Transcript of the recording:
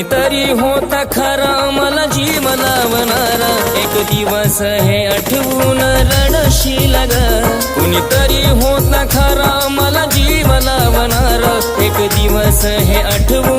कुणीतरी होता खरा मला जीव लावणारा, एक दिवस हे आठवून रडशील ग. कुणीतरी होता खरा मला जीव लावणारा, एक दिवस हे आठवून